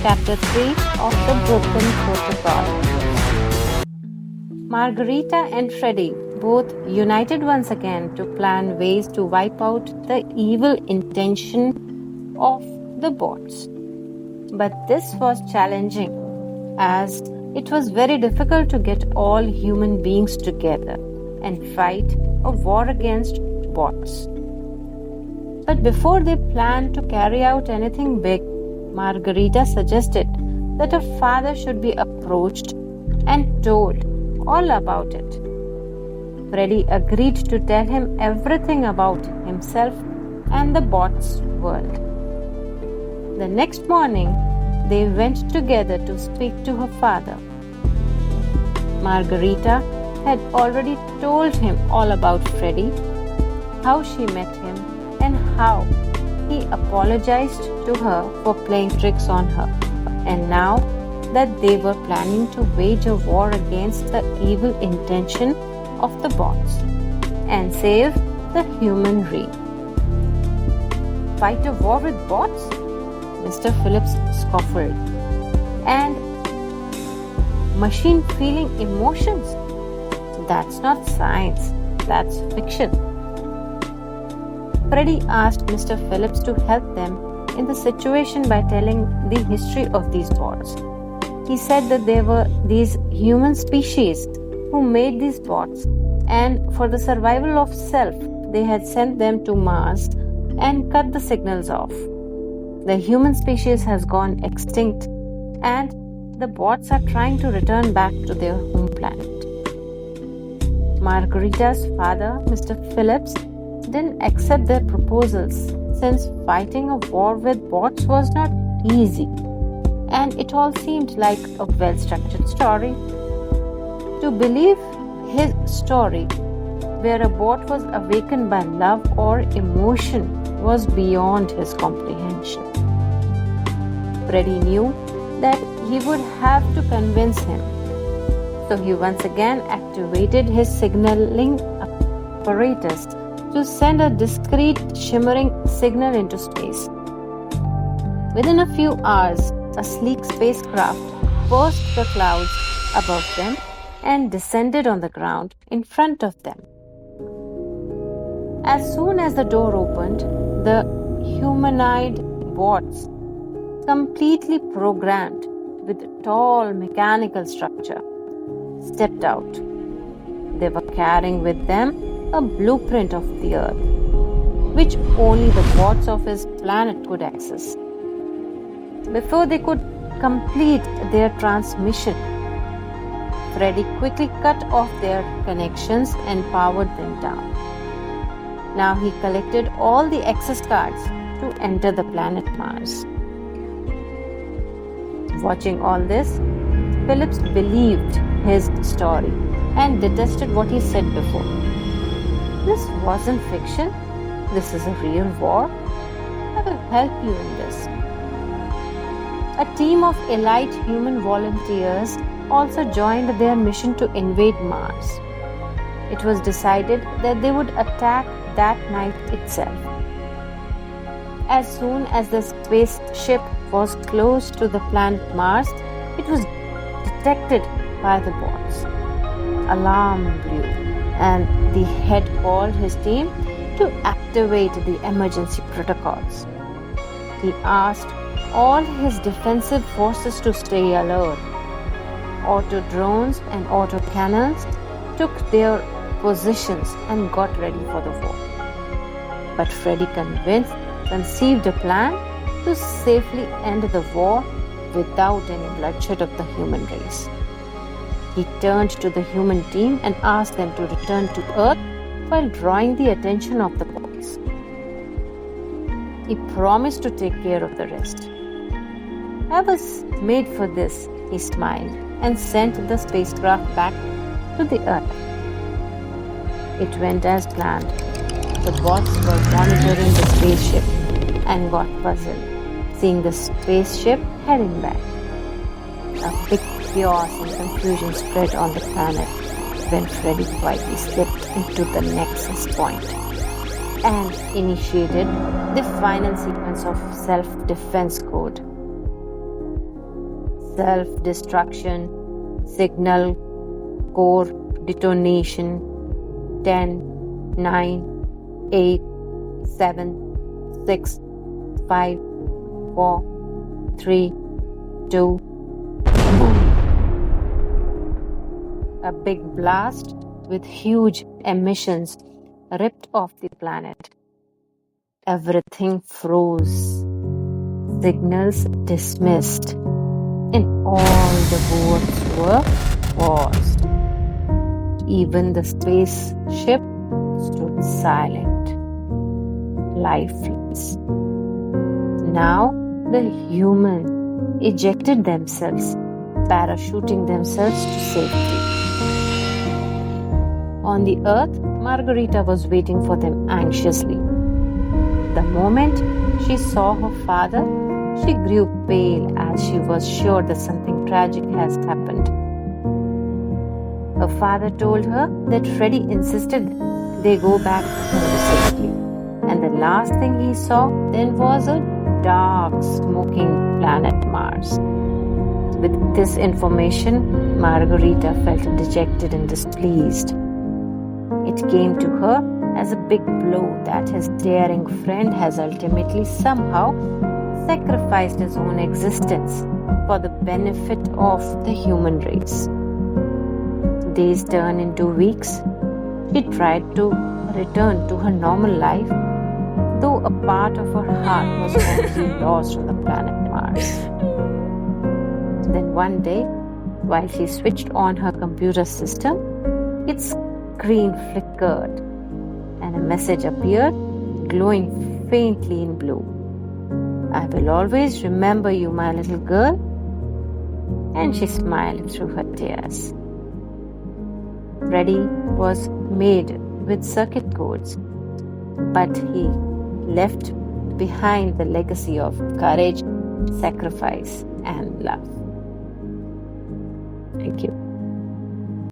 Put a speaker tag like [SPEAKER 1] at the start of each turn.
[SPEAKER 1] Chapter 3 of the Broken Protocol. Margarita and Freddy both united once again to plan ways to wipe out the evil intention of the bots. But this was challenging, as it was very difficult to get all human beings together and fight a war against bots. But before they planned to carry out anything big, Margarita suggested that her father should be approached and told all about it. Freddy agreed to tell him everything about himself and the bots' world. The next morning, they went together to speak to her father. Margarita had already told him all about Freddy, how she met him, and how he apologized to her for playing tricks on her. And now that they were planning to wage a war against the evil intention of the bots and save the human race. Fight a war with bots? Mr. Phillips scoffed. And machine feeling emotions? That's not science, that's fiction. Freddy asked Mr. Phillips to help them in the situation by telling the history of these bots. He said that there were these human species who made these bots, and for the survival of self, they had sent them to Mars and cut the signals off. The human species has gone extinct, and the bots are trying to return back to their home planet. Margarita's father, Mr. Phillips, didn't accept their proposals since fighting a war with bots was not easy, and it all seemed like a well-structured story. To believe his story, where a bot was awakened by love or emotion, was beyond his comprehension. Freddy knew that he would have to convince him, so he once again activated his signaling apparatus to send a discreet, shimmering signal into space. Within a few hours, a sleek spacecraft burst the clouds above them and descended on the ground in front of them. As soon as the door opened, the humanoid bots, completely programmed with tall mechanical structure, stepped out. They were carrying with them a blueprint of the Earth, which only the bots of his planet could access. Before they could complete their transmission, Freddy quickly cut off their connections and powered them down. Now he collected all the access cards to enter the planet Mars. Watching all this, Phillips believed his story and detested what he said before. This wasn't fiction. This is a real war. I will help you in this. A team of elite human volunteers also joined their mission to invade Mars. It was decided that they would attack that night itself. As soon as the spaceship was close to the planet Mars, it was detected by the bots. Alarm blew, and the head called his team to activate the emergency protocols. He asked all his defensive forces to stay alert. Auto drones and auto cannons took their positions and got ready for the war. But Freddy conceived a plan to safely end the war without any bloodshed of the human race. He turned to the human team and asked them to return to Earth while drawing the attention of the bots. He promised to take care of the rest. I was made for this, he smiled, and sent the spacecraft back to the Earth. It went as planned. The bots were monitoring the spaceship and got puzzled, seeing the spaceship heading back. A big chaos and confusion spread on the planet when Freddy quietly slipped into the Nexus Point and initiated the final sequence of self-defense code. self-destruction, signal core detonation, 10, 9, 8, 7, 6, 5, 4, 3, 2, boom. A big blast with huge emissions ripped off the planet. Everything froze. Signals dismissed. And all the boats were paused. Even the spaceship stood silent, lifeless. Now the human ejected themselves, parachuting themselves to safety. On the earth, Margarita was waiting for them anxiously. The moment she saw her father, she grew pale as she was sure that something tragic has happened. Her father told her that Freddie insisted they go back home safely, and the last thing he saw then was a dark, smoking planet Mars. With this information, Margarita felt dejected and displeased. It came to her as a big blow that his daring friend has ultimately somehow sacrificed his own existence for the benefit of the human race. Days turned into weeks. She tried to return to her normal life, though a part of her heart was already lost on the planet Mars. Then one day, while she switched on her computer system, its screen flickered and a message appeared, glowing faintly in blue. "I will always remember you, my little girl." And she smiled through her tears. Freddie was made with circuit codes, but he left behind the legacy of courage, sacrifice, and love. Thank you.